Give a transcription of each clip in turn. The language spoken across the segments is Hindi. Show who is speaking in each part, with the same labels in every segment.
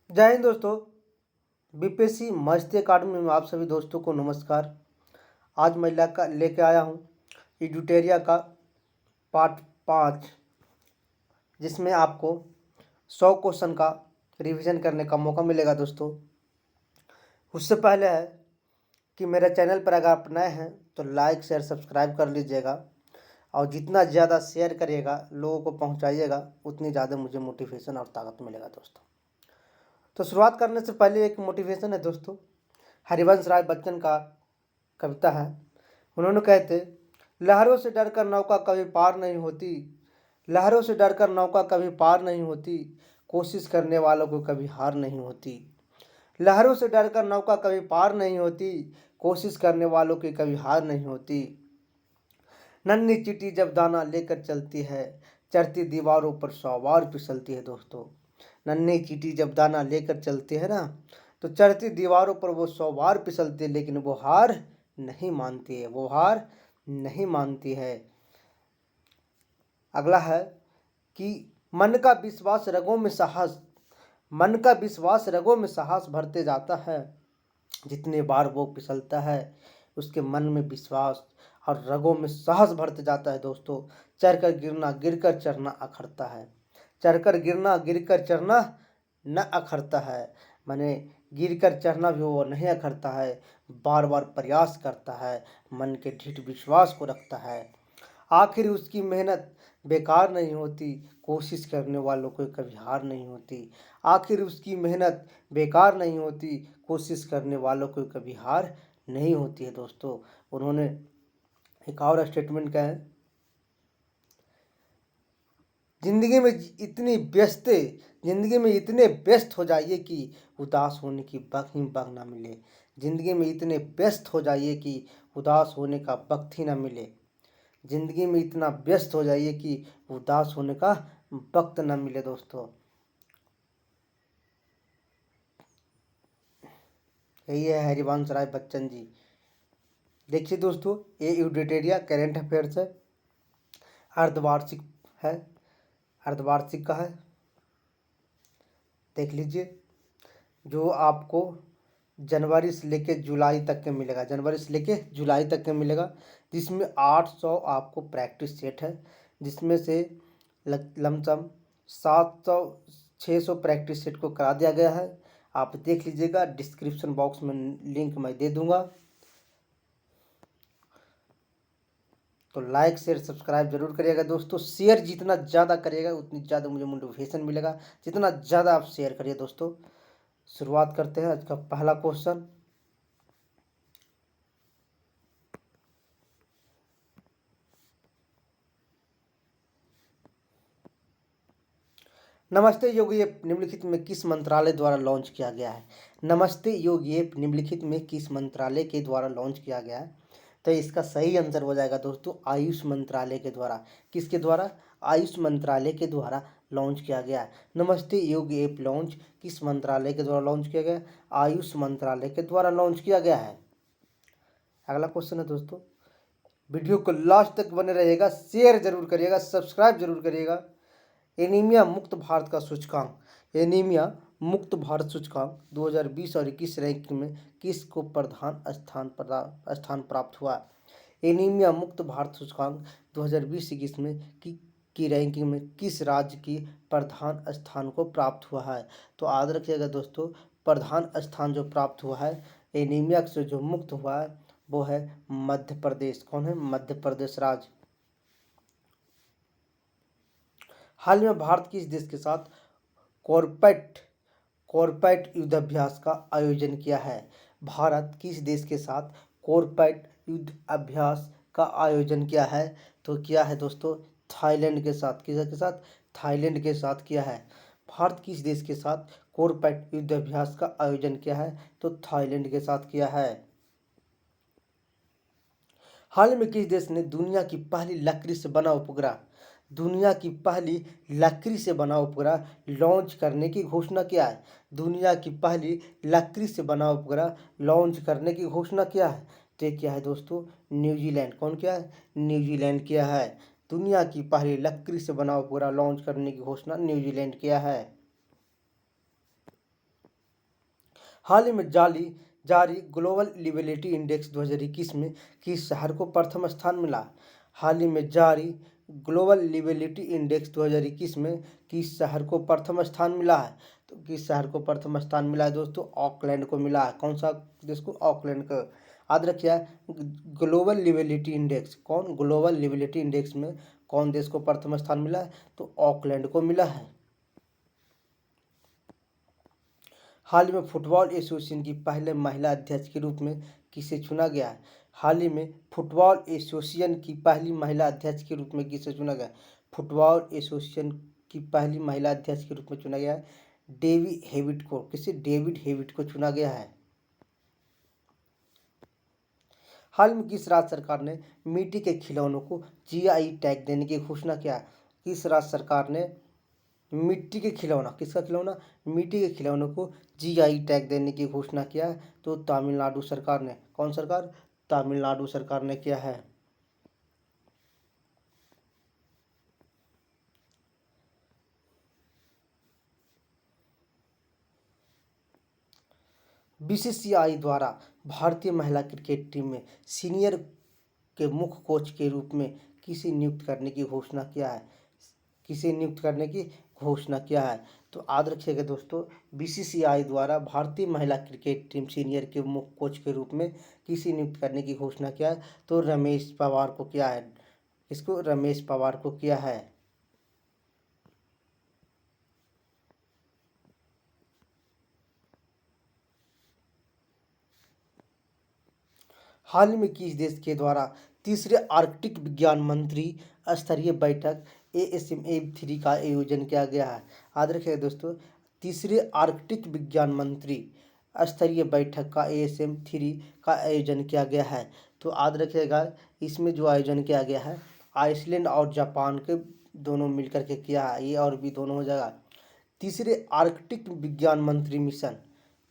Speaker 1: जय हिंद दोस्तों। बीपीएससी मस्ती अकाडमी में आप सभी दोस्तों को नमस्कार। आज मैं लेके आया हूँ एडुटेरिया का पार्ट 5, जिसमें आपको 100 क्वेश्चन का रिवीजन करने का मौका मिलेगा दोस्तों। उससे पहले है कि मेरे चैनल पर अगर आप नए हैं तो लाइक शेयर सब्सक्राइब कर लीजिएगा, और जितना ज़्यादा शेयर करिएगा, लोगों को पहुँचाइएगा, उतनी ज़्यादा मुझे मोटिवेशन और ताकत मिलेगा दोस्तों। तो शुरुआत करने से पहले एक मोटिवेशन है दोस्तों। हरिवंश राय बच्चन का कविता है। उन्होंने कहते, लहरों से डरकर नौका कभी पार नहीं होती, लहरों से डरकर नौका कभी पार नहीं होती, कोशिश करने वालों को कभी हार नहीं होती। लहरों से डरकर नौका कभी पार नहीं होती, कोशिश करने वालों की कभी हार नहीं होती। नन्ही चींटी जब दाना लेकर चलती है, चढ़ती दीवारों पर 100 बार फिसलती है दोस्तों। नन्ही चींटी जब दाना लेकर चलती है ना, तो चढ़ती दीवारों पर वो 100 बार फिसलती है, लेकिन वो हार नहीं मानती है, वो हार नहीं मानती है। अगला है कि मन का विश्वास रगों में साहस, मन का विश्वास रगों में साहस भरते जाता है। जितने बार वो फिसलता है, उसके मन में विश्वास और रगों में साहस भरते जाता है दोस्तों। चढ़कर गिरना गिरकर चढ़ना अखरता है, चढ़कर गिरना गिरकर चढ़ना न अखरता है। माने गिरकर चढ़ना भी वो नहीं अखरता है, बार बार प्रयास करता है, मन के दृढ़ विश्वास को रखता है। आखिर उसकी मेहनत बेकार नहीं होती, कोशिश करने वालों को कभी हार नहीं होती। आखिर उसकी मेहनत बेकार नहीं होती, कोशिश करने वालों को कभी हार नहीं होती है दोस्तों। उन्होंने एक और स्टेटमेंट कहा है, जिंदगी में इतनी व्यस्त जिंदगी में इतने व्यस्त हो जाइए कि उदास होने की वक्त ही वक्त ना मिले। जिंदगी में इतने व्यस्त हो जाइए कि उदास होने का वक्त ही ना मिले। जिंदगी में इतना व्यस्त हो जाइए कि उदास होने का वक्त ना मिले दोस्तों। यही है हरिवंश राय बच्चन जी। देखिए दोस्तों, ये एडिटोरिया करेंट अफेयर्स है, अर्धवार्षिक है, अर्धवार्षिक का है। देख लीजिए, जो आपको जनवरी से लेके जुलाई तक के मिलेगा, जनवरी से लेके जुलाई तक के मिलेगा, जिसमें 800 आपको प्रैक्टिस सेट है, जिसमें से लमसम 700 600 प्रैक्टिस सेट को करा दिया गया है। आप देख लीजिएगा, डिस्क्रिप्शन बॉक्स में लिंक मैं दे दूंगा। तो लाइक शेयर सब्सक्राइब जरूर करिएगा दोस्तों। शेयर जितना ज़्यादा करिएगा उतनी ज़्यादा मुझे मोटिवेशन मिलेगा, जितना ज़्यादा आप शेयर करिए दोस्तों। शुरुआत करते हैं आज का पहला क्वेश्चन। नमस्ते योगी ऐप निम्नलिखित में किस मंत्रालय द्वारा लॉन्च किया गया है? नमस्ते योगी ऐप निम्नलिखित में किस मंत्रालय के द्वारा लॉन्च किया गया है? तो इसका सही आंसर हो जाएगा दोस्तों, आयुष मंत्रालय के द्वारा। किसके द्वारा? आयुष मंत्रालय के द्वारा लॉन्च किया गया है। नमस्ते योगी ऐप लॉन्च किस मंत्रालय के द्वारा लॉन्च किया गया? आयुष मंत्रालय के द्वारा लॉन्च किया गया है। अगला क्वेश्चन है दोस्तों, वीडियो को लास्ट तक बने रहिएगा, शेयर जरूर करिएगा, सब्सक्राइब जरूर करिएगा। एनीमिया मुक्त भारत का सूचकांक, एनीमिया मुक्त भारत सूचकांक 2020 और 21 रैंकिंग में किसको प्रधान स्थान प्राप्त हुआ? एनीमिया मुक्त भारत सूचकांक 2020-21 में की रैंकिंग में किस राज्य की प्रधान स्थान को प्राप्त हुआ है? तो याद रखिएगा दोस्तों, प्रधान स्थान जो प्राप्त हुआ है एनीमिया से जो मुक्त हुआ है वो है मध्य प्रदेश। कौन है? मध्य प्रदेश राज्य। हाल में भारत किस देश के साथ कॉर्पेट कॉर्पेट युद्धाभ्यास का आयोजन किया है? भारत किस देश के साथ कॉर्पेट युद्ध अभ्यास का आयोजन किया है? तो किया है दोस्तों थाईलैंड के साथ। किसके साथ? थाईलैंड के साथ किया है। भारत किस देश के साथ कॉर्पेट युद्ध अभ्यास का आयोजन किया है? तो थाईलैंड के साथ किया है। हाल में किस देश ने दुनिया की पहली लकड़ी से बना उपग्रह दुनिया की पहली लकड़ी से बना उपग्रह लॉन्च करने की घोषणा किया है? दुनिया की पहली लकड़ी से बना उपग्रह लॉन्च करने की घोषणा किया है। तो ये क्या है दोस्तों? न्यूजीलैंड। कौन किया है? न्यूजीलैंड किया है। दुनिया की पहली लकड़ी से बना उपग्रह लॉन्च करने की घोषणा न्यूजीलैंड किया है। हाल ही में जारी ग्लोबल लिवेबिलिटी इंडेक्स 2021 में किस शहर को प्रथम स्थान मिला? हाल ही में जारी ग्लोबल लिवेबिलिटी इंडेक्स 2021 में किस शहर को प्रथम स्थान मिला है? तो किस शहर को प्रथम स्थान मिला है दोस्तों? ऑकलैंड को मिला है। कौन सा देश को? ऑकलैंड का। याद रखिए, ग्लोबल लिवेबिलिटी इंडेक्स, कौन? ग्लोबल लिवेबिलिटी इंडेक्स में कौन देश को प्रथम स्थान मिला है? तो ऑकलैंड को मिला है। हाल ही में फुटबॉल एसोसिएशन की पहले महिला अध्यक्ष के रूप में किसे चुना गया है? हाल ही में फुटबॉल एसोसिएशन की पहली महिला अध्यक्ष के रूप में किसे चुना गया? फुटबॉल एसोसिएशन की पहली महिला अध्यक्ष के रूप में चुना गया है डेवी हेविट को। किसे? डेविड हेविट को चुना गया है। हाल में किस राज्य सरकार ने मिट्टी के खिलौनों को जीआई टैग देने की घोषणा किया? किस राज्य सरकार ने मिट्टी के खिलौना, किसका खिलौना? मिट्टी के खिलौनों को जीआई टैग देने की घोषणा किया है? तो तमिलनाडु सरकार ने। कौन सरकार? तमिलनाडु सरकार ने किया है। बीसीसीआई द्वारा भारतीय महिला क्रिकेट टीम में सीनियर के मुख्य कोच के रूप में किसे नियुक्त करने की घोषणा किया है? किसे नियुक्त करने की घोषणा किया है? तो याद रखिएगा दोस्तों, बीसीसीआई द्वारा भारतीय महिला क्रिकेट टीम सीनियर के मुख्य कोच के रूप में किसे नियुक्त करने की घोषणा किया है? तो रमेश पवार को किया है। इसको रमेश पवार को किया है। हाल ही में किस देश के द्वारा तीसरे आर्कटिक विज्ञान मंत्री स्तरीय बैठक ASEM 3 का आयोजन किया गया है? याद रखिएगा दोस्तों, तीसरे आर्कटिक विज्ञान मंत्री स्तरीय बैठक का ASEM 3 का आयोजन किया गया है। तो याद रखिएगा, इसमें जो आयोजन किया गया है आइसलैंड और जापान के दोनों मिलकर के किया है। ये और भी दोनों हो जाएगा। तीसरे आर्कटिक विज्ञान मंत्री मिशन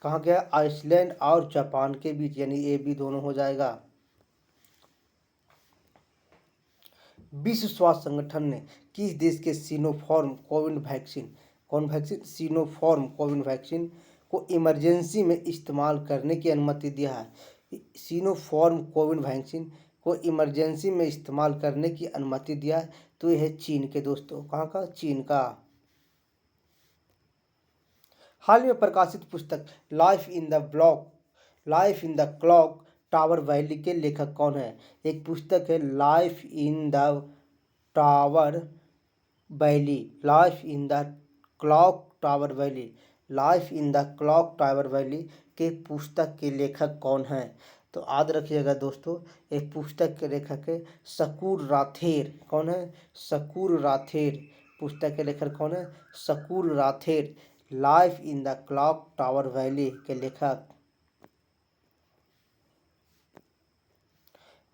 Speaker 1: कहाँ गया? आइसलैंड और जापान के बीच, यानी ये भी दोनों हो जाएगा। विश्व स्वास्थ्य संगठन ने किस देश के सिनोफार्म कोविड वैक्सीन, कौन वैक्सीन? सिनोफार्म कोविड वैक्सीन को इमरजेंसी में इस्तेमाल करने की अनुमति दिया है? सिनोफार्म कोविड वैक्सीन को इमरजेंसी में इस्तेमाल करने की अनुमति दिया है। तो यह है चीन के दोस्तों। कहाँ का? चीन का। हाल में प्रकाशित पुस्तक life in the clock tower valley के लेखक कौन है? एक पुस्तक है life in the tower valley, life in the clock tower valley, life in the clock tower valley के पुस्तक के लेखक कौन है? तो याद रखिएगा दोस्तों, एक पुस्तक के लेखक है शकूर राथेर। कौन है? शकूर राथेर। पुस्तक के लेखक कौन है? Shakoor Rather. Life in the clock tower valley के लेखक।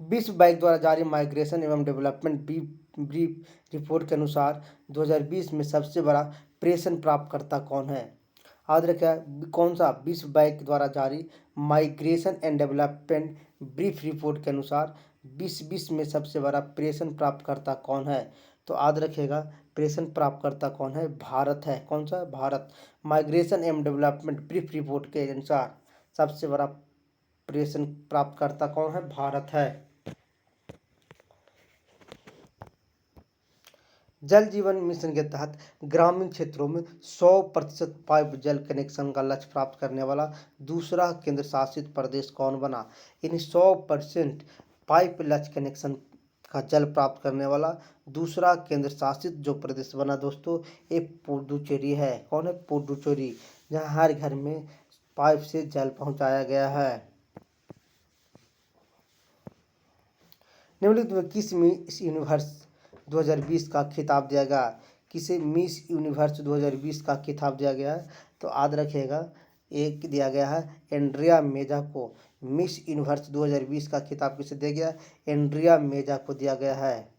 Speaker 1: विश्व बैंक द्वारा जारी माइग्रेशन एवं डेवलपमेंट ब्रीफ रिपोर्ट के अनुसार 2020 में सबसे बड़ा प्रेषण प्राप्तकर्ता कौन है? याद रखिए, कौन सा? विश्व बैंक द्वारा जारी migration and development brief report के अनुसार 2020 में सबसे बड़ा प्रेषण प्राप्तकर्ता कौन है? तो याद रखिएगा, प्रेषण प्राप्तकर्ता कौन है? भारत है। कौन सा? भारत। माइग्रेशन एवं डेवलपमेंट ब्रीफ रिपोर्ट के अनुसार सबसे बड़ा प्रेषण प्राप्तकर्ता कौन है? भारत है। जल जीवन मिशन के तहत ग्रामीण क्षेत्रों में 100% पाइप जल कनेक्शन का लक्ष्य प्राप्त करने वाला दूसरा केंद्र शासित प्रदेश कौन बना? इन 100% पाइप लक्ष्य कनेक्शन का जल प्राप्त करने वाला दूसरा केंद्र शासित जो प्रदेश बना दोस्तों, ये पुडुचेरी है। कौन है? पुडुचेरी, जहाँ हर घर में पाइप से जल पहुँचाया गया है। निम्नलिखित में किस मिस यूनिवर्स 2020 का खिताब दिया गया? किसे मिस यूनिवर्स 2020 का खिताब दिया गया है? तो याद रखिएगा, एक दिया गया है एंड्रिया मेजा को। मिस यूनिवर्स 2020 का खिताब किसे दिया गया? एंड्रिया मेजा को दिया गया है।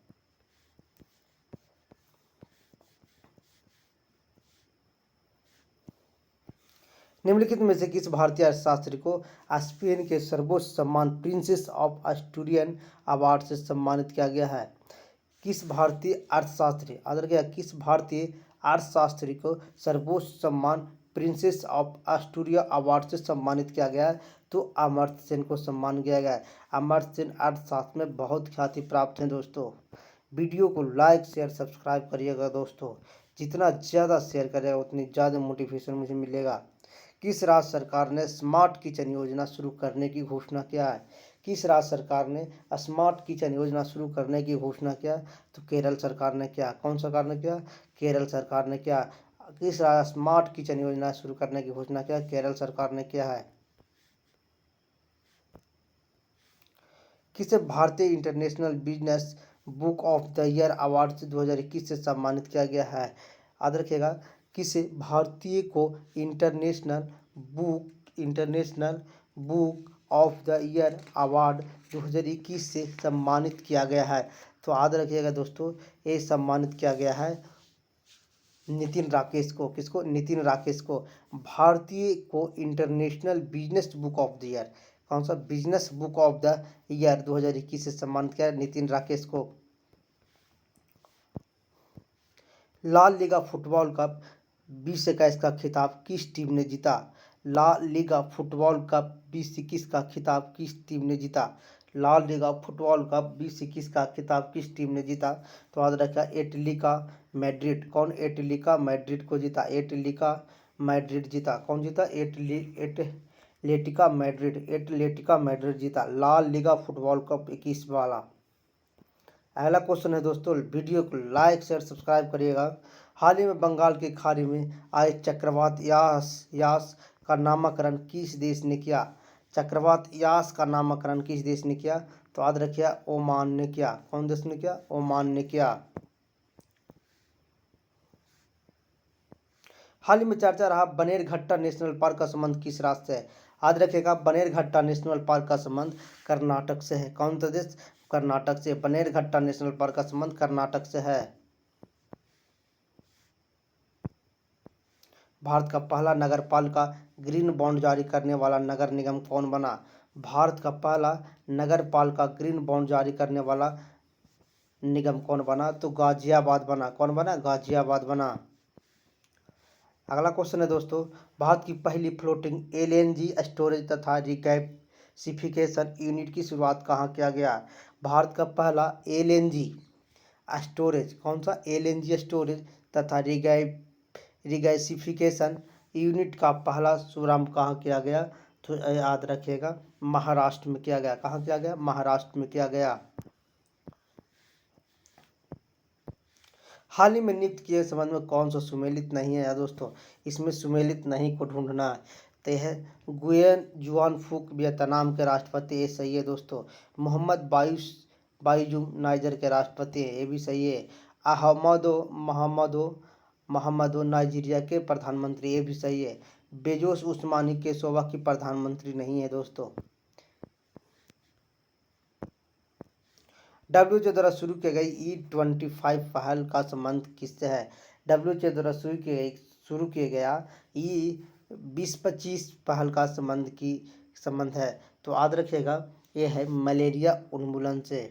Speaker 1: निम्नलिखित में से किस भारतीय अर्थशास्त्री को स्पेन के सर्वोच्च सम्मान प्रिंसेस ऑफ एस्टूरियन अवार्ड से सम्मानित किया गया है? किस भारतीय अर्थशास्त्री, याद रखिएगा, किस भारतीय अर्थशास्त्री को सर्वोच्च सम्मान प्रिंसेस ऑफ ऑस्ट्रेलिया अवार्ड से सम्मानित किया गया है? तो अमर्त्य सेन को सम्मान किया गया है। अमर्त्य सेन अर्थशास्त्र में बहुत ख्याति प्राप्त हैं दोस्तों। वीडियो को लाइक शेयर सब्सक्राइब करिएगा दोस्तों। जितना ज़्यादा शेयर करेगा उतनी ज़्यादा मोटिवेशन मुझे मिलेगा। किस राज्य सरकार ने स्मार्ट किचन योजना शुरू करने की घोषणा किया है? किस राज्य सरकार ने स्मार्ट किचन योजना शुरू करने की घोषणा किया? तो केरल सरकार ने किया। कौन सरकार ने किया? केरल सरकार ने किया। किस राज्य स्मार्ट किचन योजना शुरू करने की घोषणा किया? केरल सरकार ने किया है। किसे भारतीय international business book of the year award से 2021 से सम्मानित किया गया है? याद रखिएगा, किसे भारतीय को international book of the year award 2021 से सम्मानित किया गया है? तो याद रखिएगा दोस्तों, ये सम्मानित किया गया है नितिन राकेश को। किसको? नितिन राकेश को। भारतीय को international business book of the year, कौन सा? Business book of the year 2021 से सम्मानित किया नितिन राकेश को। लाल लीगा फुटबॉल कप 2021 का खिताब किस टीम ने जीता? लाल लीगा फुटबॉल कप 2021 का खिताब किस टीम ने जीता? लाल लीगा फुटबॉल कप 2021 का खिताब किस टीम ने जीता? तो याद रखा, एटलीका मैड्रिड। कौन? एटलीका मैड्रिड को जीता। एटलीका मैड्रिड जीता। कौन जीता? एटलेटिका मैड्रिड जीता लाल लीगा फुटबॉल कप 21 वाला। अगला क्वेश्चन है दोस्तों, वीडियो को लाइक शेयर सब्सक्राइब करिएगा। हाल ही में बंगाल की खाड़ी में आए चक्रवात यास का नामकरण किस देश ने किया? चक्रवात यास का नामकरण किस देश ने किया? तो याद रखिए, ओमान ने किया। कौन देश ने किया? ओमान ने किया। हाल ही में चर्चा रहा बनेरघट्टा नेशनल पार्क का संबंध किस राज्य से है? याद रखिएगा, बनेरघट्टा नेशनल पार्क का संबंध कर्नाटक से है। कौन सा देश? कर्नाटक से। बनेरघट्टा नेशनल पार्क का संबंध कर्नाटक से है। भारत का पहला नगरपालिका ग्रीन बॉन्ड जारी करने वाला नगर निगम कौन बना? भारत का पहला नगरपालिका ग्रीन बॉन्ड जारी करने वाला निगम कौन बना? तो गाजियाबाद बना। कौन बना? गाजियाबाद बना। अगला क्वेश्चन है दोस्तों, भारत की पहली फ्लोटिंग एलएनजी स्टोरेज तथा रिगैसिफिकेशन यूनिट की शुरुआत कहाँ किया गया? भारत का पहला एलएनजी स्टोरेज, कौन सा? एलएनजी स्टोरेज तथा रिगैसिफिकेशन यूनिट का पहला शुभारंभ कहाँ किया गया? तो याद रखिएगा, महाराष्ट्र में किया गया। कहाँ किया गया? महाराष्ट्र में किया गया। हाल ही में नियुक्त किए संबंध में कौन सा सुमेलित नहीं है दोस्तों? इसमें सुमेलित नहीं को ढूंढना है। तो यह है गुयेन जुआन फुक, वियतनाम के राष्ट्रपति। ये सही है दोस्तों। मोहम्मद बाइजुम नाइजर के राष्ट्रपति है। ये भी सही है। मोहम्मदो नाइजीरिया के प्रधानमंत्री। ये भी सही है। बेजोस उस्मानी केशोवा की प्रधानमंत्री नहीं है दोस्तों। डब्ल्यूएचओ द्वारा शुरू की गई E25 पहल का संबंध किससे है? डब्ल्यूएचओ द्वारा शुरू किया गया E2025 पहल का संबंध है। तो याद रखिएगा, ये है मलेरिया उन्मूलन से।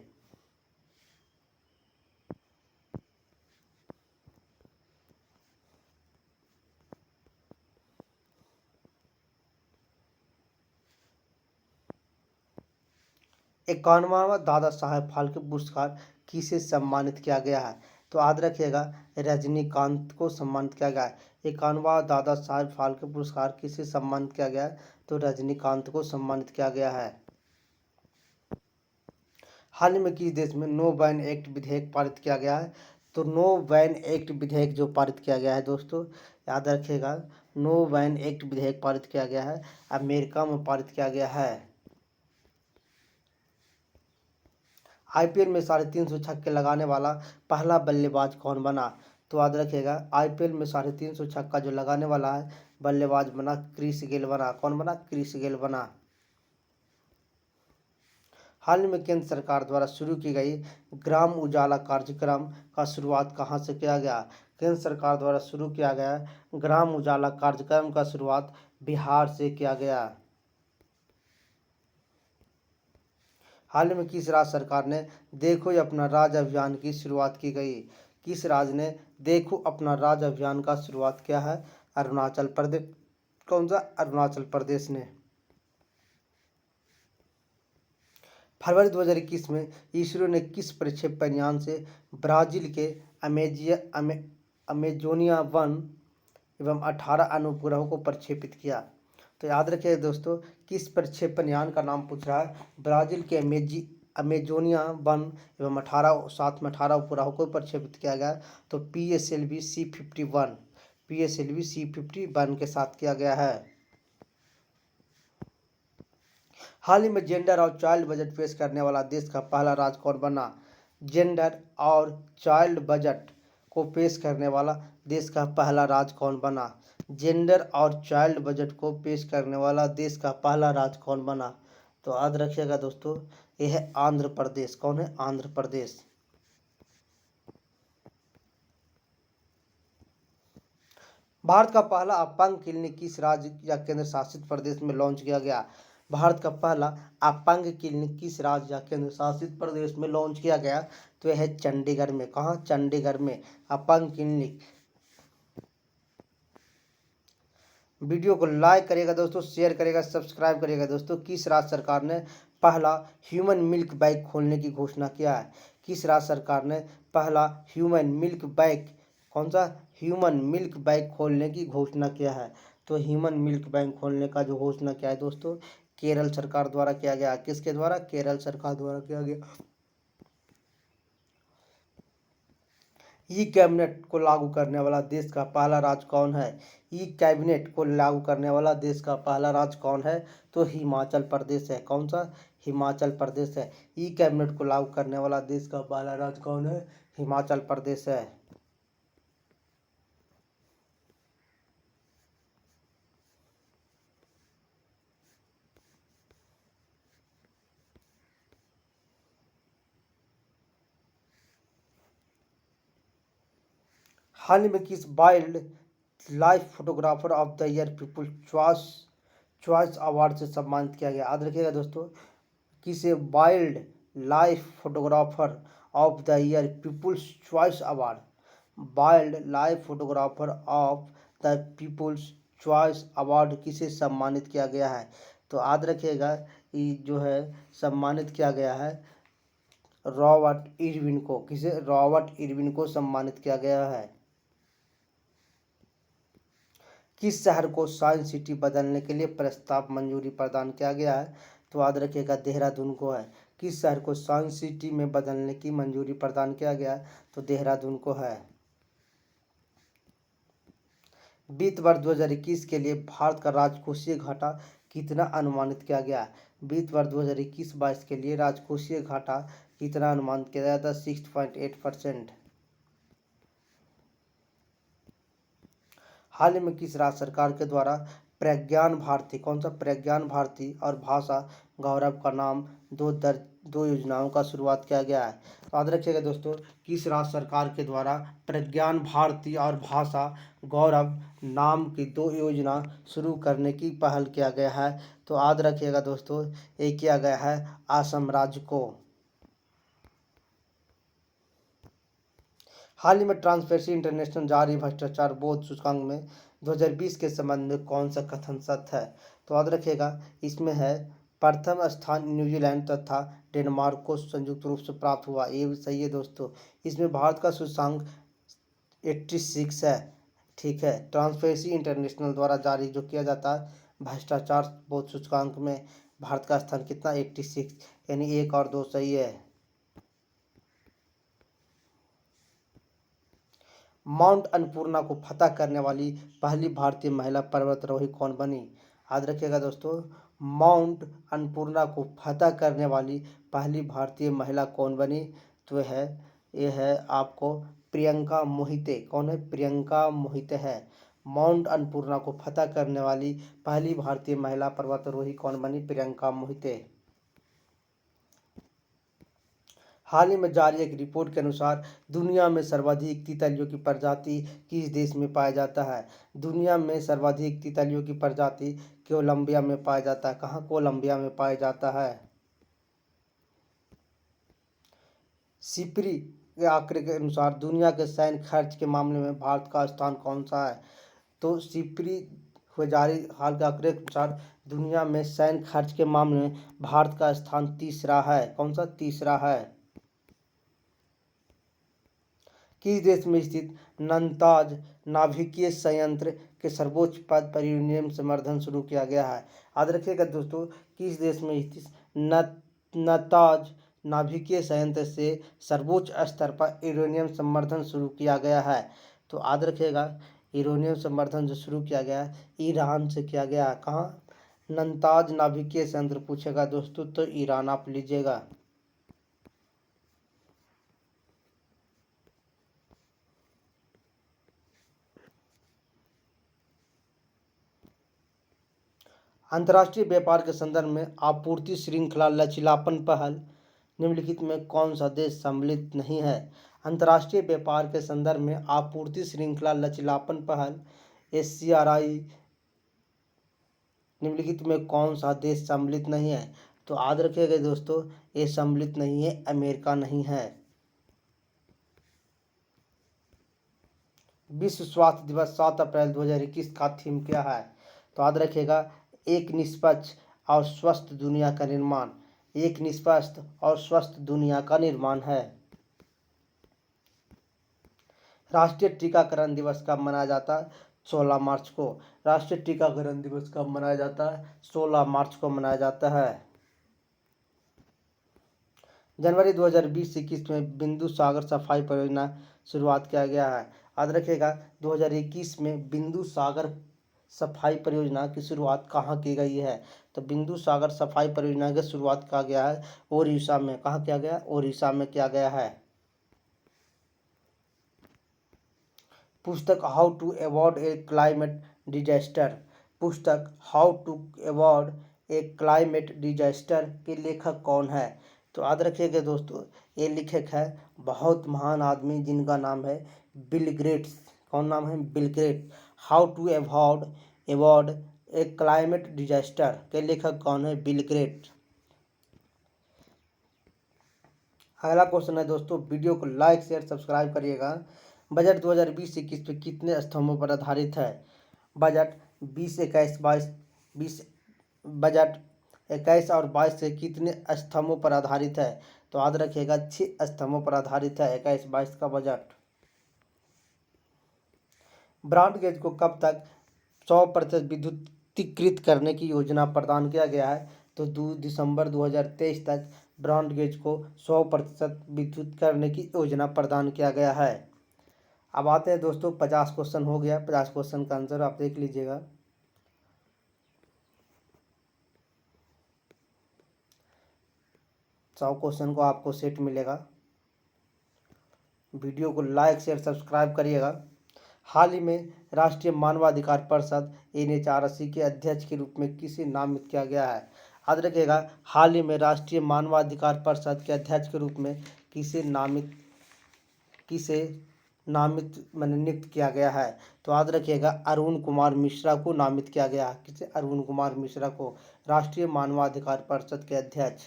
Speaker 1: इक्यानवां दादा साहेब फाल्के पुरस्कार किसे सम्मानित किया गया है? तो याद रखिएगा, रजनीकांत को सम्मानित किया गया है। 51वां दादा साहेब फाल्के पुरस्कार किसे सम्मानित किया गया है? तो रजनीकांत को सम्मानित किया गया है। हाल ही में किस देश में नो बैन एक्ट विधेयक पारित किया गया है? तो नो बैन एक्ट विधेयक जो पारित किया गया है दोस्तों, याद रखिएगा, नो बैन एक्ट विधेयक पारित किया गया है अमेरिका में पारित किया गया है। आईपीएल में 350 छक्के लगाने वाला पहला बल्लेबाज कौन बना? तो याद रखिएगा, आईपीएल में 350 छक्का जो लगाने वाला है बल्लेबाज बना क्रिस गेल बना। कौन बना? क्रिस गेल बना। हाल ही में केंद्र सरकार द्वारा शुरू की गई ग्राम उजाला कार्यक्रम का शुरुआत कहाँ से किया गया? केंद्र सरकार द्वारा शुरू किया गया ग्राम उजाला कार्यक्रम का शुरुआत बिहार से किया गया। हाल ही में किस राज्य सरकार ने देखो ये अपना राज अभियान की शुरुआत की गई? किस राज्य ने देखो अपना राज अभियान का शुरुआत किया है? अरुणाचल प्रदेश। कौन सा? अरुणाचल प्रदेश ने। फरवरी 2021 में इसरो ने किस प्रक्षेपण यान से ब्राजील के अमेजोनिया 1 एवं 18 अनुप्रयोगों को प्रक्षेपित किया? तो याद रखिए दोस्तों, किस प्रक्षेपण यान का नाम पूछ रहा है? ब्राजील के अमेजोनिया 1 एवं 18 उपग्रहों को प्रक्षेपित किया गया। तो PSLV C-51 के साथ किया गया है। हाल ही में जेंडर और चाइल्ड बजट पेश करने वाला देश का पहला राज्य कौन बना? जेंडर और चाइल्ड बजट को पेश करने वाला देश का पहला राज्य कौन बना? जेंडर और चाइल्ड बजट को पेश करने वाला देश का पहला राज्य कौन बना? तो याद रखिएगा दोस्तों, यह है आंध्र प्रदेश। कौन है? आंध्र प्रदेश। भारत का पहला अपंग क्लिनिक किस राज्य या केंद्र शासित प्रदेश में लॉन्च किया गया? भारत का पहला अपंग क्लिनिक किस राज्य या केंद्र शासित प्रदेश में लॉन्च किया गया? तो यह है चंडीगढ़ में। कहाँ? चंडीगढ़ में अपंग क्लिनिक। वीडियो को लाइक करिएगा दोस्तों, शेयर करिएगा, सब्सक्राइब करिएगा दोस्तों। किस राज्य सरकार ने पहला ह्यूमन मिल्क बैंक खोलने की घोषणा किया है? किस राज्य सरकार ने पहला ह्यूमन मिल्क बैंक, कौन सा? ह्यूमन मिल्क बैंक खोलने की घोषणा किया है? तो ह्यूमन मिल्क बैंक खोलने का जो घोषणा किया है दोस्तों, केरल सरकार द्वारा किया गया। किसके द्वारा? केरल सरकार द्वारा किया गया। ई कैबिनेट को लागू करने वाला देश का पहला राज्य कौन है? ई कैबिनेट को लागू करने वाला देश का पहला राज्य कौन है? तो हिमाचल प्रदेश है। कौन सा? हिमाचल प्रदेश है। ई कैबिनेट को लागू करने वाला देश का पहला राज्य कौन है? हिमाचल प्रदेश है। हाल ही में किस wildlife photographer of the year people's choice award से सम्मानित किया गया? याद रखिएगा दोस्तों, किसे wildlife photographer of the year people's choice award, wildlife photographer of the people's choice award किसे सम्मानित किया गया है? तो याद रखिएगा, ये जो है सम्मानित किया गया है रॉबर्ट इरविन को। किसे? रॉबर्ट इरविन को सम्मानित किया गया है। किस शहर को साइंस सिटी बदलने के लिए प्रस्ताव मंजूरी प्रदान किया गया है? तो याद रखिएगा, देहरादून को है। किस शहर को साइंस सिटी में बदलने की मंजूरी प्रदान किया गया? तो देहरादून को है। वित्त वर्ष 2021 के लिए भारत का राजकोषीय घाटा कितना अनुमानित किया गया? वित्त वर्ष 2021-22 के लिए राजकोषीय घाटा कितना अनुमानित किया गया था? 6.8%। हाल ही में किस राज्य सरकार के द्वारा प्रज्ञान भारती, कौन सा? प्रज्ञान भारती और भाषा गौरव का नाम दो योजनाओं का शुरुआत किया गया है? तो याद रखिएगा दोस्तों, किस राज्य सरकार के द्वारा प्रज्ञान भारती और भाषा गौरव नाम की 2 योजना शुरू करने की पहल किया गया है? तो याद रखिएगा दोस्तों, ये किया गया है असम राज्य को। हाल ही में ट्रांसपेरेंसी इंटरनेशनल जारी भ्रष्टाचार बोध सूचकांक में 2020 के संबंध में कौन सा कथन सत्य है? तो याद रखिएगा, इसमें है प्रथम स्थान न्यूजीलैंड तथा डेनमार्क को संयुक्त रूप से प्राप्त हुआ। ये भी सही है दोस्तों। इसमें भारत का सूचकांक 86 है। ठीक है, ट्रांसपेरेंसी इंटरनेशनल द्वारा जारी जो किया जाता है भ्रष्टाचार बोध सूचकांक में भारत का स्थान कितना? 86, यानी 1 और 2 सही है। माउंट अन्नपूर्णा को फतह करने वाली पहली भारतीय महिला पर्वतारोही कौन बनी? याद रखिएगा दोस्तों, माउंट अन्नपूर्णा को फतह करने वाली पहली भारतीय महिला कौन बनी? तो ये है आपको प्रियंका मोहिते। कौन है? प्रियंका मोहिते है। माउंट अन्नपूर्णा को फतह करने वाली पहली भारतीय महिला पर्वतारोही कौन बनी? प्रियंका मोहिते। हाल ही में जारी एक रिपोर्ट के अनुसार दुनिया में सर्वाधिक तितलियों की प्रजाति किस देश में पाया जाता है? दुनिया में सर्वाधिक तितलियों की प्रजाति कोलंबिया में पाया जाता है। कहाँ? कोलंबिया में पाया जाता है। सिपरी के आंकड़े के अनुसार दुनिया के सैन्य खर्च के मामले में भारत का स्थान कौन सा है? तो सिपरी हुए जारी हाल के आंकड़े के अनुसार दुनिया में सैन्य खर्च के मामले में भारत का स्थान तीसरा है। कौन सा? तीसरा है। किस देश में स्थित नंताज नाभिकीय संयंत्र के सर्वोच्च पद पर यूरेनियम संवर्धन शुरू किया गया है? याद रखिएगा दोस्तों, किस देश में स्थित नताज नाभिकीय संयंत्र से सर्वोच्च स्तर पर यूरेनियम संवर्धन शुरू किया गया है? तो याद रखिएगा, यूरेनियम संवर्धन जो शुरू किया गया है ईरान से किया गया है। कहाँ? नंताज नाभिकीय संयंत्र पूछेगा दोस्तों तो ईरान आप लीजिएगा। अंतर्राष्ट्रीय व्यापार के संदर्भ में आपूर्ति श्रृंखला लचीलापन पहल निम्नलिखित में कौन सा देश सम्मिलित नहीं है? अंतर्राष्ट्रीय व्यापार के संदर्भ में आपूर्ति श्रृंखला लचीलापन पहल SCRI निम्नलिखित में कौन सा देश सम्मिलित नहीं है? तो याद रखिएगा दोस्तों, ये सम्मिलित नहीं है, अमेरिका नहीं है। विश्व स्वास्थ्य दिवस 7 अप्रैल 2021 का थीम क्या है? तो याद रखिएगा, एक निष्पक्ष और स्वस्थ दुनिया का निर्माण। एक निष्पक्ष और स्वस्थ दुनिया का निर्माण है। राष्ट्रीय टीकाकरण दिवस कब मनाया जाता है? 16 मार्च को। राष्ट्रीय टीकाकरण दिवस कब मनाया जाता है? 16 मार्च को मनाया जाता है। जनवरी 2020-21 में बिंदु सागर सफाई परियोजना शुरुआत किया गया है। याद रखिएगा, 2021 में बिंदु सागर सफाई परियोजना की शुरुआत कहाँ की गई है? तो बिंदु सागर सफाई परियोजना की शुरुआत किया गया है ओडिशा में। कहाँ किया गया? ओडिशा में किया गया है। पुस्तक how to avoid a climate disaster, पुस्तक how to avoid a climate disaster के लेखक कौन है? तो याद रखिएगा दोस्तों, ये लेखक है बहुत महान आदमी जिनका नाम है बिल गेट्स। कौन नाम है? Bill Gates. How to avoid a climate disaster के लेखक कौन है? Bill gets. अगला क्वेश्चन है दोस्तों, वीडियो को लाइक शेयर सब्सक्राइब करिएगा। बजट 2020-21 पे कितने स्तंभों पर आधारित है? बजट 21 और 22 से कितने स्तंभों पर आधारित है? तो याद रखिएगा, 6 स्तंभों पर आधारित है 21-22 का बजट। ब्रॉडगेज को कब तक 100% विद्युतीकृत करने की योजना प्रदान किया गया है? तो 2 दिसंबर 2023 तक ब्रॉडगेज को 100% विद्युत करने की योजना प्रदान किया गया है। अब आते हैं दोस्तों, 50 क्वेश्चन हो गया। 50 क्वेश्चन का आंसर आप देख लीजिएगा। सौ क्वेश्चन को आपको सेट मिलेगा। वीडियो को लाइक शेयर सब्सक्राइब करिएगा। हाल ही में राष्ट्रीय मानवाधिकार परिषद NHRC के अध्यक्ष के रूप में किसे नामित किया गया है? याद रखिएगा, हाल ही में राष्ट्रीय मानवाधिकार परिषद के अध्यक्ष के रूप में किसे नियुक्त किया गया है? तो याद रखिएगा, अरुण कुमार मिश्रा को नामित किया गया है। किसे? अरुण कुमार मिश्रा को, राष्ट्रीय मानवाधिकार परिषद के अध्यक्ष।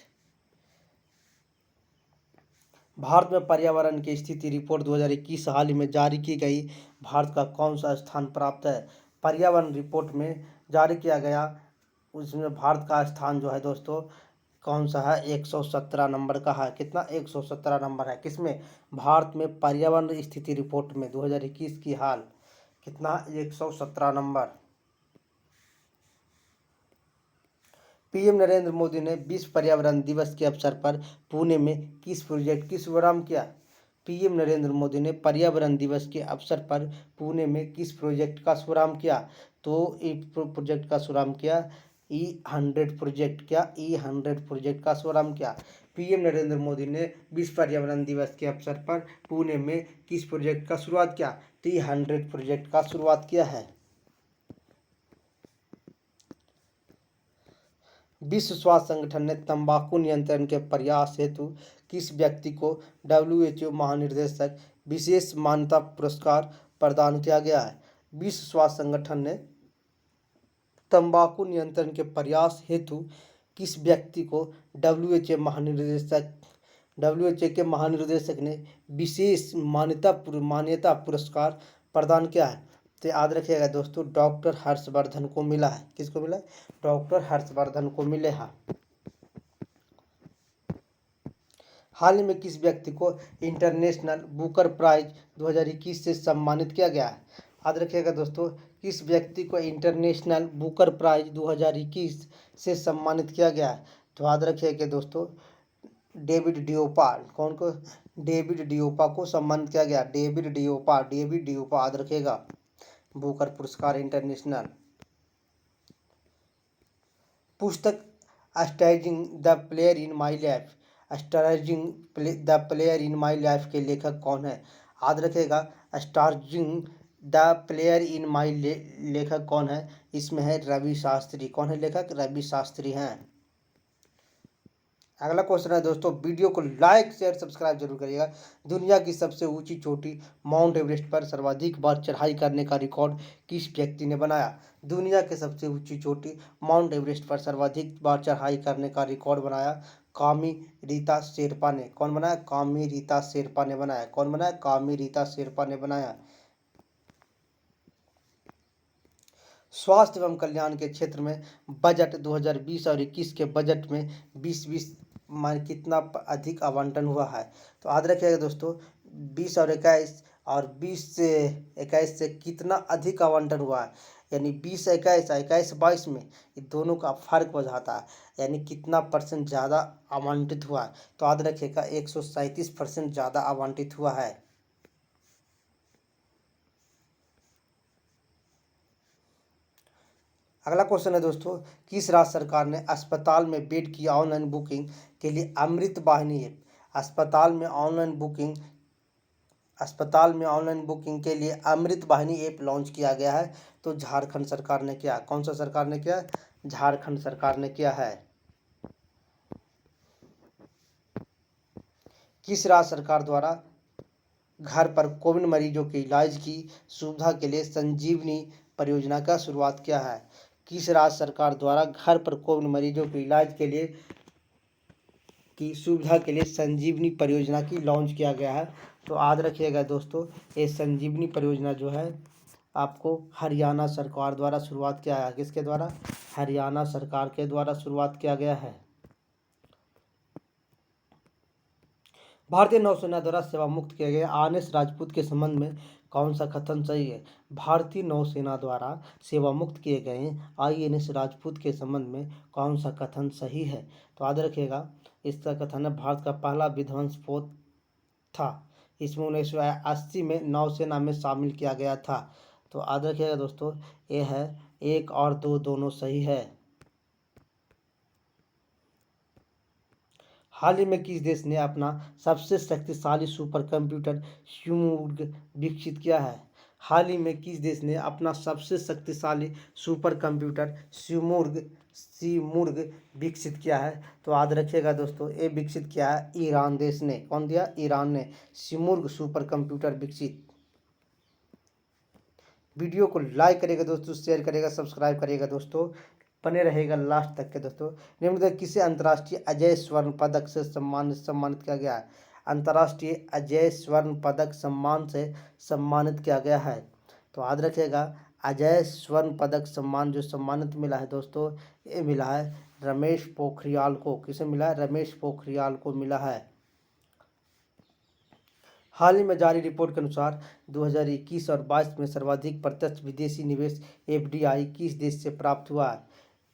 Speaker 1: भारत में पर्यावरण की स्थिति रिपोर्ट 2021 हाल ही में जारी की गई। भारत का कौन सा स्थान प्राप्त है? पर्यावरण रिपोर्ट में जारी किया गया, उसमें भारत का स्थान जो है दोस्तों कौन सा है? 117 नंबर का है। कितना? 117 नंबर है। किसमें? भारत में पर्यावरण स्थिति रिपोर्ट में 2021 की हाल कितना? 117 नंबर। PM नरेंद्र मोदी ने विश्व पर्यावरण दिवस के अवसर पर पुणे में किस प्रोजेक्ट की शुभारंभ किया? PM नरेंद्र मोदी ने पर्यावरण दिवस के अवसर पर पुणे में किस प्रोजेक्ट का शुभारंभ किया? तो इस प्रोजेक्ट का शुभारंभ किया E100 प्रोजेक्ट। क्या? E100 प्रोजेक्ट का शुभारंभ किया। PM नरेंद्र मोदी ने विश्व पर्यावरण दिवस के अवसर पर पुणे में किस प्रोजेक्ट का शुरुआत किया? तो E100 प्रोजेक्ट का शुरुआत किया है। विश्व स्वास्थ्य संगठन ने तंबाकू नियंत्रण के प्रयास हेतु किस व्यक्ति को WHO महानिर्देशक विशेष मान्यता पुरस्कार प्रदान किया गया है? विश्व स्वास्थ्य संगठन ने तंबाकू नियंत्रण के प्रयास हेतु किस व्यक्ति को WHO के महानिर्देशक ने विशेष मान्यता पुरस्कार प्रदान किया है? तो याद रखिएगा दोस्तों, डॉक्टर हर्षवर्धन को मिला है। किसको मिला है? डॉक्टर हर्षवर्धन को मिले हैं। हाल ही में किस व्यक्ति को इंटरनेशनल बुकर प्राइज 2021 से सम्मानित किया गया है? याद रखिएगा दोस्तों, किस व्यक्ति को इंटरनेशनल बुकर प्राइज 2021 से सम्मानित किया गया है? तो याद रखिएगा दोस्तों, डेविड डिओपा। कौन को? डेविड डिओपा को सम्मानित किया गया। डेविड डिओपा, डेविड डिओपा याद रखिएगा। बुकर पुरस्कार इंटरनेशनल। पुस्तक stargazing the player in my life, stargazing the player in my life के लेखक कौन है? याद रखेगा, स्टार्जिंग द प्लेयर इन माई लेखक कौन है? इसमें है रवि शास्त्री। कौन है लेखक? रवि शास्त्री हैं। अगला क्वेश्चन है दोस्तों, वीडियो को लाइक शेयर सब्सक्राइब जरूर करिएगा। दुनिया की सबसे ऊंची चोटी माउंट एवरेस्ट पर सर्वाधिक बार चढ़ाई करने का रिकॉर्ड किस व्यक्ति ने बनाया? दुनिया की सबसे ऊंची चोटी माउंट एवरेस्ट पर सर्वाधिक बार चढ़ाई करने का रिकॉर्ड बनाया कामी रीता शेरपा ने। कौन बनाया? कामी रीता शेरपा ने बनाया। कौन बनाया? कामी रीता शेरपा ने बनाया। स्वास्थ्य एवं कल्याण के क्षेत्र में बजट 2020 और 21 के बजट में 2020 में कितना अधिक आवंटन हुआ है? तो याद रखिएगा दोस्तों, 20 और 21 और 20 से 21 से कितना अधिक आवंटन हुआ है, यानी 20 21 21 22 में ये दोनों का फर्क हो जाता है, यानी कितना परसेंट ज़्यादा आवंटित हुआ है। तो याद रखिएगा 137% ज़्यादा आवंटित हुआ है। अगला क्वेश्चन है दोस्तों, किस राज्य सरकार ने अस्पताल में बेड की ऑनलाइन बुकिंग के लिए अमृत वाहिनी ऐप, अस्पताल में ऑनलाइन बुकिंग के लिए अमृत वाहिनी ऐप लॉन्च किया गया है? तो झारखंड सरकार ने किया। कौन सा सरकार ने किया? झारखंड सरकार ने किया है। किस राज्य सरकार द्वारा घर पर कोविड मरीजों के इलाज की सुविधा के लिए संजीवनी परियोजना का शुरुआत किया है? किस राज्य सरकार द्वारा घर पर कोविड मरीजों के इलाज के लिए की सुविधा के लिए संजीवनी परियोजना की लॉन्च किया गया है? तो याद रखिएगा दोस्तों, ये संजीवनी परियोजना जो है आपको हरियाणा सरकार द्वारा शुरुआत किया है। किसके द्वारा? हरियाणा सरकार के द्वारा शुरुआत किया गया है। भारतीय नौसेना द्वारा सेवा मुक्त किए गए आर.एस. राजपूत के संबंध में कौन सा कथन सही है? भारतीय नौसेना द्वारा सेवा मुक्त किए गए INS राजपूत के संबंध में कौन सा कथन सही है? तो याद रखिएगा, इसका कथन है भारत का पहला विध्वंसपोत था। इसमें 1980 में नौसेना में शामिल किया गया था। तो याद रखिएगा दोस्तों, ये है 1 और 2 दोनों सही है। हाल ही में किस देश ने अपना सबसे शक्तिशाली सुपर कंप्यूटर स्यूमुर्ग विकसित किया है? हाल ही में किस देश ने अपना सबसे शक्तिशाली सुपर कंप्यूटर स्यूमुर्ग विकसित किया है? तो याद रखिएगा दोस्तों, ये विकसित किया है ईरान देश ने। कौन दिया? ईरान ने स्यूमुर्ग सुपर कंप्यूटर विकसित। वीडियो को लाइक करिएगा दोस्तों, शेयर करिएगा, सब्सक्राइब करिएगा दोस्तों, बने रहेगा लास्ट तक के दोस्तों। निम्नलिखित किसे अंतर्राष्ट्रीय अजय स्वर्ण पदक से सम्मानित किया गया है? अंतर्राष्ट्रीय अजय स्वर्ण पदक सम्मान से सम्मानित किया गया है। तो याद रखिएगा, अजय स्वर्ण पदक सम्मान जो सम्मानित मिला है दोस्तों, ये मिला है रमेश पोखरियाल को। किसे मिला है? रमेश पोखरियाल को मिला है। हाल ही में जारी रिपोर्ट के अनुसार 2021 और 22 में सर्वाधिक प्रत्यक्ष विदेशी निवेश FDI किस देश से प्राप्त हुआ है?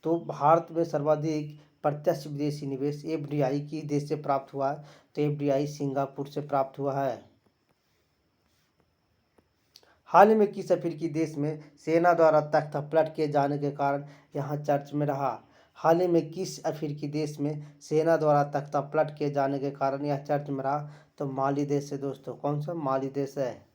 Speaker 1: तो भारत में सर्वाधिक प्रत्यक्ष विदेशी निवेश FDI किस देश से प्राप्त हुआ है? तो FDI सिंगापुर से प्राप्त हुआ है। हाल ही में किस अफ्रीकी देश में सेना द्वारा तख्ता पलट किए जाने के कारण यहाँ चर्च में रहा? हाल ही में किस अफ्रीकी देश में सेना द्वारा तख्ता पलट किए जाने के कारण यह चर्च में रहा? तो माली देश है दोस्तों। कौन सा? माली देश है।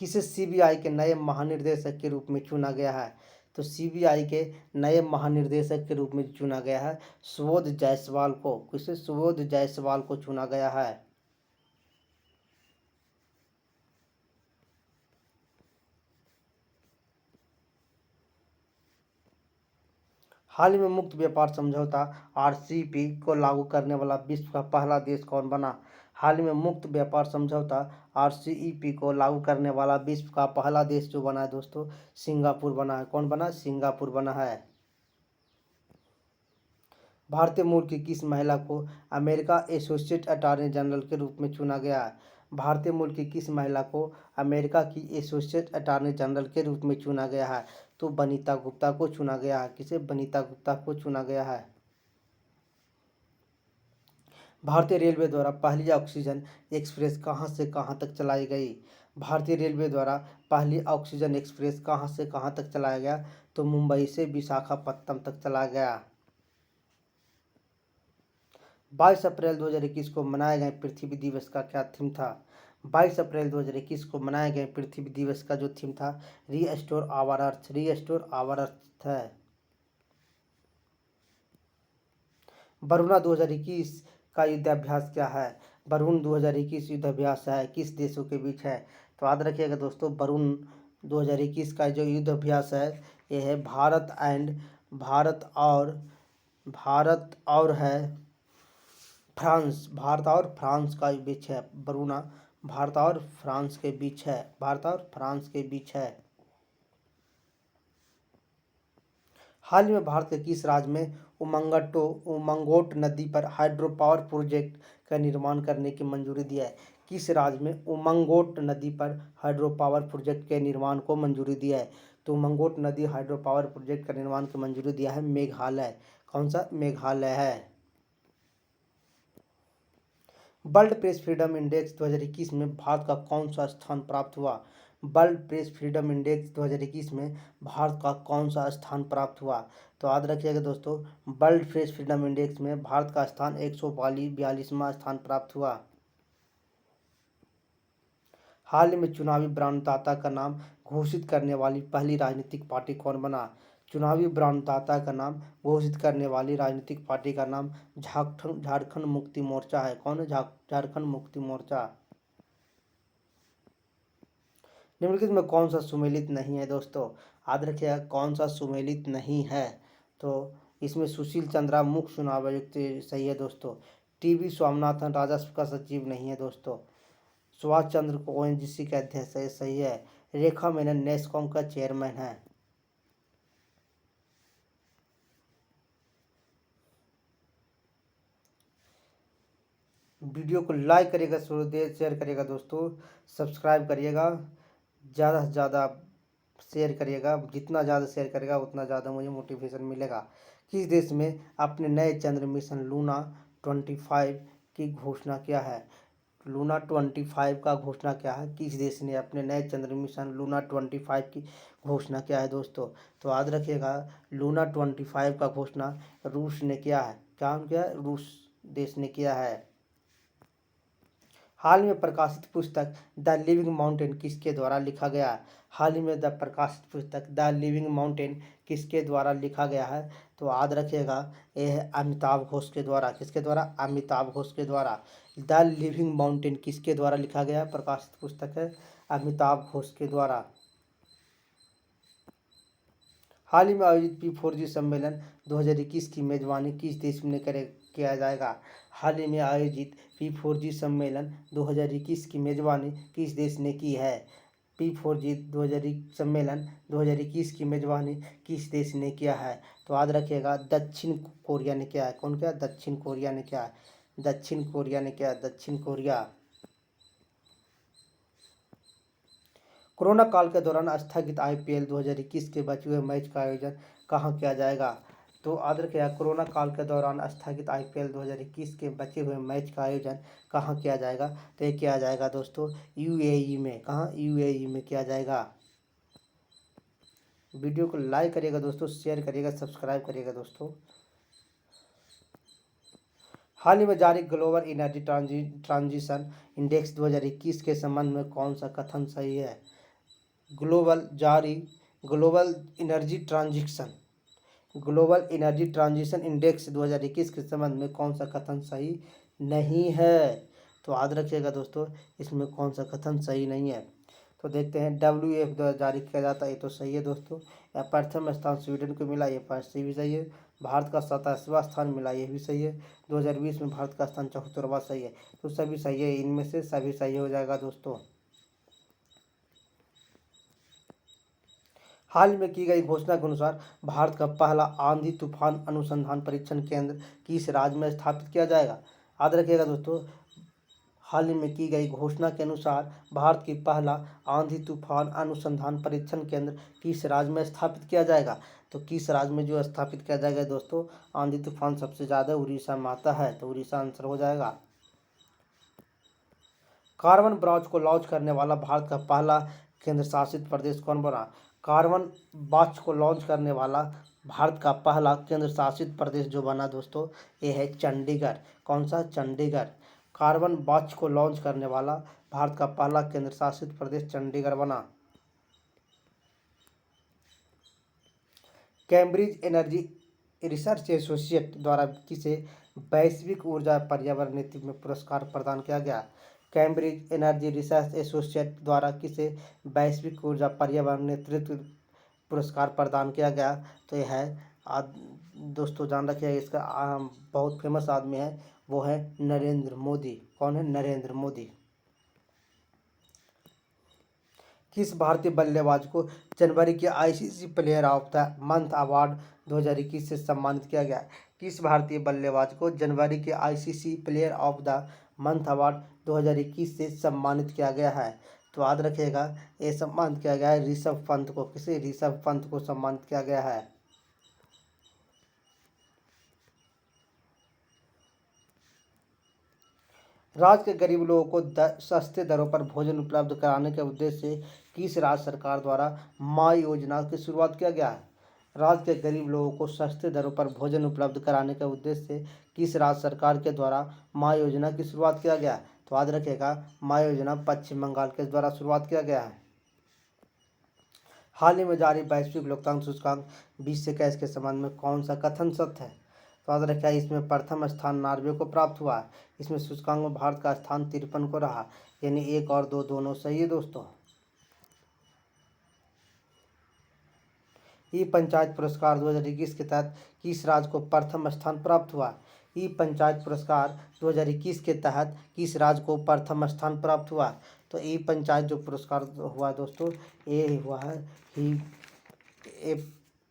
Speaker 1: किसे CBI के नए महानिर्देशक के रूप में चुना गया है? तो CBI के नए महानिर्देशक के रूप में चुना गया है सुबोध जायसवाल को। किसे? सुबोध जायसवाल को चुना गया है। हाल ही में मुक्त व्यापार समझौता RCEP को लागू करने वाला विश्व का पहला देश कौन बना? हाल ही में मुक्त व्यापार समझौता RCEP को लागू करने वाला विश्व का पहला देश जो बना है दोस्तों, सिंगापुर बना है। कौन बना? सिंगापुर बना है। भारतीय मूल की किस महिला को अमेरिका एसोसिएट अटॉर्नी जनरल के रूप में चुना गया है? भारतीय मूल की किस महिला को अमेरिका की एसोसिएट अटॉर्नी जनरल के रूप में चुना गया है? तो बनीता गुप्ता को चुना गया है। किसे? बनीता गुप्ता को चुना गया है। भारतीय रेलवे द्वारा पहली ऑक्सीजन एक्सप्रेस कहां से कहां तक चलाई गई? भारतीय रेलवे द्वारा पहली ऑक्सीजन एक्सप्रेस कहां से कहां तक चलाया गया? तो मुंबई से विशाखापत्तनम तक चलाया गया। 22 अप्रैल 2021 को मनाए गए पृथ्वी दिवस का क्या थीम था? 22 अप्रैल 2021 को मनाए गए पृथ्वी दिवस का जो थीम था, restore our earth, restore our earth है। वरुणा 2021 का युद्धाभ्यास क्या है? वरुण 2021 युद्धाभ्यास है, किस देशों के बीच है? तो याद रखिएगा दोस्तों, वरुण 2021 का जो युद्धाभ्यास है ये है भारत और है फ्रांस, भारत और फ्रांस का बीच है। वरुणा भारत और फ्रांस के बीच है, भारत और फ्रांस के बीच है। हाल ही में भारत के किस राज्य में उमंगोट नदी पर हाइड्रो पावर प्रोजेक्ट का निर्माण करने की मंजूरी दी है? किस राज्य में उमंगोट नदी पर हाइड्रो पावर प्रोजेक्ट के निर्माण को मंजूरी दी है? तो उमंगोट नदी हाइड्रो पावर प्रोजेक्ट का निर्माण की मंजूरी दिया है मेघालय। कौन सा? मेघालय है। वर्ल्ड प्रेस फ्रीडम इंडेक्स 2021 में भारत का कौन सा स्थान प्राप्त हुआ? वर्ल्ड प्रेस फ्रीडम इंडेक्स 2021 में भारत का कौन सा स्थान प्राप्त हुआ? तो याद रखिएगा दोस्तों, वर्ल्ड प्रेस फ्रीडम इंडेक्स में भारत का स्थान 142वां स्थान प्राप्त हुआ। हाल ही में चुनावी ब्रांडदाता का नाम घोषित करने वाली पहली राजनीतिक पार्टी कौन बना? चुनावी ब्रांडदाता का नाम घोषित करने वाली राजनीतिक पार्टी का नाम झारखंड मुक्ति मोर्चा है। कौन है? झारखंड मुक्ति मोर्चा। निम्नलिखित में कौन सा सुमेलित नहीं है दोस्तों? याद रखिएगा कौन सा सुमेलित नहीं है। तो इसमें सुशील चंद्रा मुख्य चुनाव आयुक्त सही है दोस्तों। टीवी स्वामीनाथन राजस्व का सचिव नहीं है दोस्तों। सुभाष चंद्र को ONGC का अध्यक्ष है, सही है। रेखा मेनन नेस्कॉम का चेयरमैन है। वीडियो को लाइक करिएगा, शेयर करिएगा दोस्तों, सब्सक्राइब करिएगा, ज़्यादा से ज़्यादा शेयर करिएगा। जितना ज़्यादा शेयर करेगा उतना ज़्यादा मुझे मोटिवेशन मिलेगा। किस देश में अपने नए चंद्र मिशन लूना 25 की घोषणा किया है? लूना 25 का घोषणा क्या है? किस देश ने अपने नए चंद्र मिशन लूना 25 की घोषणा किया है दोस्तों? तो याद रखिएगा, लूना 25 का घोषणा रूस ने किया है। क्या किया? रूस देश ने किया है। हाल में प्रकाशित पुस्तक द लिविंग माउंटेन किसके द्वारा लिखा गया है? हाल ही में प्रकाशित पुस्तक द लिविंग माउंटेन किसके द्वारा लिखा गया है? तो याद रखिएगा, यह है अमिताभ घोष के द्वारा। किसके द्वारा? अमिताभ घोष के द्वारा। द लिविंग माउंटेन किसके द्वारा लिखा गया? प्रकाशित पुस्तक है अमिताभ घोष के द्वारा। हाल ही में आयोजित P4G सम्मेलन 2021 की मेजबानी किस देश में किया जाएगा? हाल ही में आयोजित P4G सम्मेलन 2021 की मेजबानी किस देश ने की है? P4G 2021 सम्मेलन 2021 की मेजबानी किस देश ने किया है? तो याद रखिएगा, दक्षिण कोरिया ने किया है। कौन किया? दक्षिण कोरिया ने किया है। दक्षिण कोरिया ने किया, दक्षिण कोरिया। कोरोना काल के दौरान स्थगित IPL 2021 के बचे हुए मैच का आयोजन कहाँ किया जाएगा? तो याद रखिएगा, कोरोना काल के दौरान स्थगित IPL 2021 के बचे हुए मैच का आयोजन कहाँ किया जाएगा? तो ये किया जाएगा दोस्तों UAE में। कहाँ? UAE में किया जाएगा। वीडियो को लाइक करिएगा दोस्तों, शेयर करिएगा, सब्सक्राइब करिएगा दोस्तों। हाल ही में जारी ग्लोबल एनर्जी ट्रांजिशन इंडेक्स 2021 के संबंध में कौन सा कथन सही है? ग्लोबल एनर्जी ट्रांजिशन इंडेक्स 2021 के संबंध में कौन सा कथन सही नहीं है? तो याद रखिएगा दोस्तों, इसमें कौन सा कथन सही नहीं है। तो देखते हैं, WEF द्वारा जारी किया जाता है, ये तो सही है दोस्तों। या प्रथम स्थान स्वीडन को मिला, ये 5 भी सही है। भारत का 27वां स्थान मिला, ये भी सही है। 2020 में भारत का स्थान 74वां सही है। तो सभी सही है, इनमें से सभी सही हो जाएगा दोस्तों। हाल में की गई घोषणा के अनुसार भारत का पहला आंधी तूफान अनुसंधान परीक्षण केंद्र किस राज्य में स्थापित किया जाएगा? याद रखिएगा दोस्तों, हाल ही में की गई घोषणा के अनुसार भारत की पहला आंधी तूफान अनुसंधान परीक्षण केंद्र किस राज्य में स्थापित किया जाएगा? तो किस राज्य में जो स्थापित किया जाएगा दोस्तों, आंधी तूफान सबसे ज़्यादा उड़ीसा में आता है, तो उड़ीसा आंसर हो जाएगा। कार्बन ब्राउच को लॉन्च करने वाला भारत का पहला केंद्र शासित प्रदेश कौन बना? कार्बन वॉच को लॉन्च करने वाला भारत का पहला केंद्र शासित प्रदेश जो बना दोस्तों, ये है चंडीगढ़। कौन सा? चंडीगढ़। कार्बन वॉच को लॉन्च करने वाला भारत का पहला केंद्र शासित प्रदेश चंडीगढ़ बना। कैम्ब्रिज एनर्जी रिसर्च एसोसिएट द्वारा किसे वैश्विक ऊर्जा पर्यावरण नीति में पुरस्कार प्रदान किया गया? कैम्ब्रिज एनर्जी रिसर्च एसोसिएट द्वारा किसे वैश्विक ऊर्जा पर्यावरण नेतृत्व पुरस्कार प्रदान किया गया? तो यह है दोस्तों जान रखिए, इसका बहुत फेमस आदमी है, वो है नरेंद्र मोदी। कौन है? नरेंद्र मोदी। किस भारतीय बल्लेबाज को जनवरी के ICC player of the month award 2021 से सम्मानित किया गया? किस भारतीय बल्लेबाज को जनवरी के ICC player of the month award 2021 से सम्मानित किया गया है? तो याद रखिएगा, ये सम्मानित किया गया है ऋषभ पंत को। किसे? ऋषभ पंत को सम्मानित किया गया है। राज्य के गरीब लोगों को सस्ते दरों पर भोजन उपलब्ध कराने के उद्देश्य से किस राज्य सरकार द्वारा माँ योजना की शुरुआत किया गया है? राज्य के गरीब लोगों को सस्ते दरों पर भोजन उपलब्ध कराने के उद्देश्य से किस राज्य सरकार के द्वारा माँ योजना की शुरुआत किया गया है? तो याद रखिएगा, माँ योजना पश्चिम बंगाल के द्वारा शुरुआत किया गया है। हाल ही में जारी वैश्विक लोकतंत्र सूचकांक 2021 के संबंध में कौन सा कथन सत्य है? तो याद रखिए, इसमें प्रथम स्थान नॉर्वे को प्राप्त हुआ है। इसमें सूचकांक में भारत का स्थान 53 को रहा, यानी 1 और 2 दोनों सही है दोस्तों। ई पंचायत पुरस्कार 2021 के तहत किस राज्य को प्रथम स्थान प्राप्त हुआ? ई पंचायत पुरस्कार 2021 के तहत किस राज्य को प्रथम स्थान प्राप्त हुआ? तो ई पंचायत जो पुरस्कार हुआ दोस्तों, ये हुआ है ये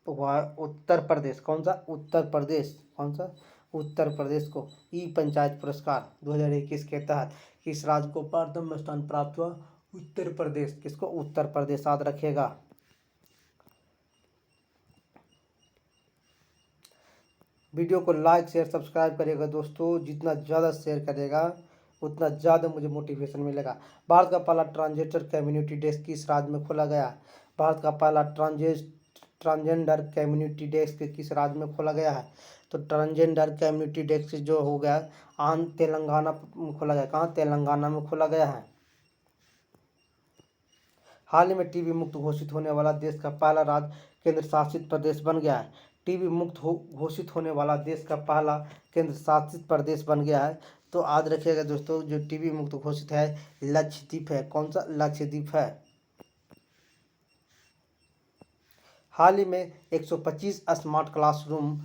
Speaker 1: हुआ उत्तर प्रदेश। कौन सा? उत्तर प्रदेश। कौन सा? उत्तर प्रदेश को ई पंचायत पुरस्कार 2021 के तहत किस राज्य को प्रथम स्थान प्राप्त हुआ? उत्तर प्रदेश। किसको? उत्तर प्रदेश। याद रखिएगा। वीडियो को लाइक शेयर सब्सक्राइब करिएगा दोस्तों, जितना ज़्यादा शेयर करिएगा उतना ज़्यादा मुझे मोटिवेशन मिलेगा। भारत का पहला ट्रांसजेंडर कम्युनिटी डेस्क किस राज्य में खोला गया? भारत का पहला ट्रांसजेंडर कम्युनिटी डेस्क किस राज्य में खोला गया है? तो ट्रांसजेंडर कम्युनिटी डेस्क जो हो गया तेलंगाना में खोला गया। कहाँ? तेलंगाना में खोला गया है। हाल ही में टीबी मुक्त घोषित होने वाला देश का पहला राज्य केंद्र शासित प्रदेश बन गया है। टीबी मुक्त घोषित होने वाला देश का पहला केंद्र शासित प्रदेश बन गया है। तो याद रखिएगा दोस्तों, जो टीबी मुक्त घोषित है लक्षद्वीप है। कौन सा? लक्षद्वीप है। हाल ही में 125 स्मार्ट क्लासरूम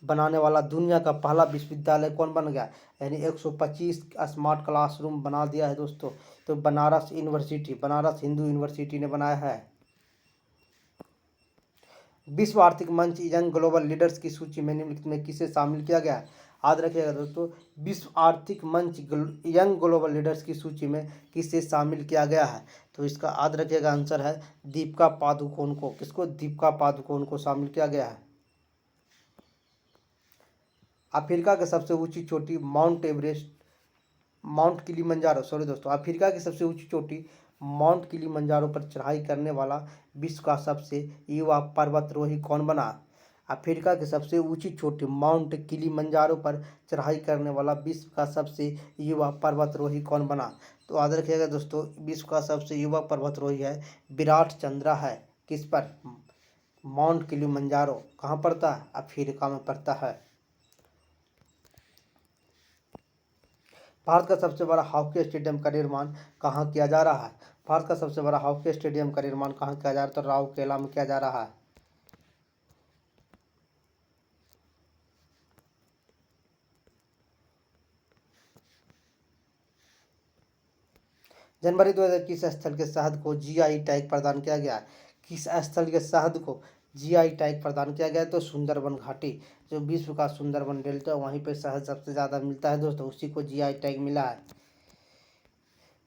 Speaker 1: बनाने वाला दुनिया का पहला विश्वविद्यालय कौन बन गया? यानी 125 स्मार्ट क्लासरूम बना दिया है दोस्तों, तो बनारस यूनिवर्सिटी, बनारस हिंदू यूनिवर्सिटी ने बनाया है। विश्व आर्थिक मंच यंग ग्लोबल लीडर्स की सूची में निम्नलिखित में किसे शामिल किया गया है? याद रखिएगा दोस्तों, विश्व आर्थिक मंच यंग ग्लोबल लीडर्स की सूची में किसे शामिल किया गया है? तो इसका याद रखिएगा आंसर है दीपिका पादुकोण को। किसको? दीपिका पादुकोण को शामिल किया गया है। अफ्रीका की सबसे ऊंची चोटी mount Everest, mount Kilimanjaro, sorry दोस्तों, अफ्रीका की सबसे ऊंची चोटी माउंट किलिमंजारो पर चढ़ाई करने वाला विश्व का सबसे युवा पर्वतारोही कौन बना? अफ्रीका की सबसे ऊंची चोटी माउंट किलिमंजारो पर चढ़ाई करने वाला विश्व का सबसे युवा पर्वतारोही कौन बना? तो याद रखिएगा दोस्तों, विश्व का सबसे युवा पर्वतारोही है विराट चंद्रा है। किस पर? Mount Kilimanjaro. कहाँ पड़ता है? अफ्रीका में पड़ता है। भारत का सबसे बड़ा हॉकी स्टेडियम का निर्माण कहाँ किया जा रहा है? भारत का सबसे बड़ा हॉकी स्टेडियम का निर्माण कहाँ किया जा रहा है? तो राउरकेला में किया जा रहा है। जनवरी 2021 स्थल के शहद को जीआई टैग प्रदान किया गया। किस स्थल के शहद को जीआई टैग प्रदान किया गया? तो सुंदरबन घाटी, जो विश्व का सुंदरबन डेल्टा, वहीं पे शहद सबसे ज़्यादा मिलता है दोस्तों, उसी को जीआई टैग मिला है।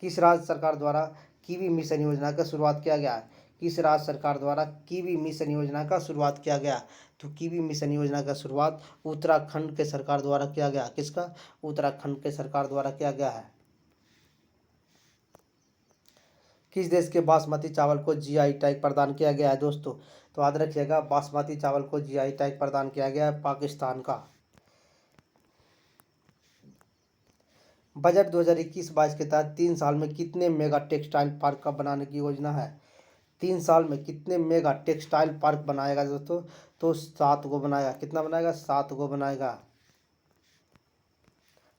Speaker 1: किस राज्य सरकार द्वारा कीवी मिशन योजना का शुरुआत किया गया? किस राज्य सरकार द्वारा कीवी मिशन योजना का शुरुआत किया गया? तो कीवी मिशन योजना का शुरुआत उत्तराखंड के सरकार द्वारा किया गया। किसका? उत्तराखंड के सरकार द्वारा किया गया है। किस देश के बासमती चावल को जीआई टैग प्रदान किया गया है दोस्तों? तो याद रखिएगा, बासमती चावल को जीआई टैग प्रदान किया गया है पाकिस्तान का। बजट 2021-22 के तहत 3 साल में कितने मेगा टेक्सटाइल पार्क का बनाने की योजना है? 3 साल में कितने मेगा टेक्सटाइल पार्क बनाएगा दोस्तों? तो 7 गो बनाएगा। कितना बनाएगा? 7 गो बनाएगा।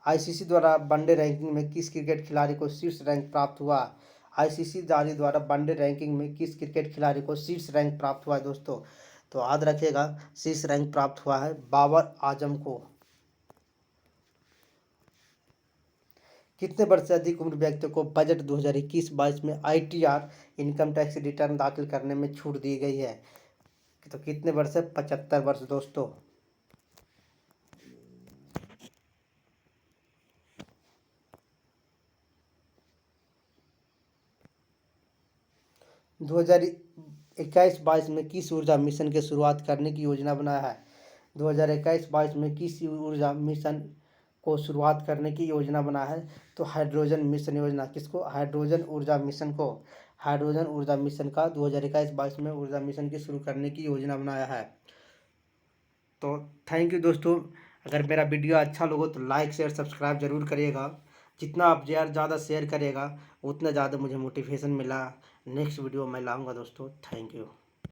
Speaker 1: आईसीसी द्वारा वनडे रैंकिंग में किस क्रिकेट खिलाड़ी को शीर्ष रैंक प्राप्त हुआ? आईसीसी जारी द्वारा वनडे रैंकिंग में किस क्रिकेट खिलाड़ी को शीर्ष रैंक प्राप्त हुआ है दोस्तों? तो याद रखिएगा, शीर्ष रैंक प्राप्त हुआ है बाबर आजम को। कितने वर्ष से अधिक उम्र व्यक्तियों को बजट 2021-22 में आईटीआर इनकम टैक्स रिटर्न दाखिल करने में छूट दी गई है? तो कितने वर्ष है? 75 वर्ष दोस्तों। 2021-22 में किस ऊर्जा मिशन की शुरुआत करने की योजना बनाया है? 2021-22 में किस ऊर्जा मिशन को शुरुआत करने की योजना बना है? तो हाइड्रोजन मिशन योजना। किसको? हाइड्रोजन ऊर्जा मिशन को। हाइड्रोजन ऊर्जा मिशन का 2021-22 में ऊर्जा मिशन की शुरू करने की योजना बनाया है। तो थैंक यू दोस्तों। अगर मेरा वीडियो अच्छा लगे तो लाइक शेयर सब्सक्राइब जरूर करिएगा। जितना आप ज़्यादा शेयर करिएगा उतना ज़्यादा मुझे मोटिवेशन मिला। नेक्स्ट वीडियो मैं लाऊंगा दोस्तों। Thank you.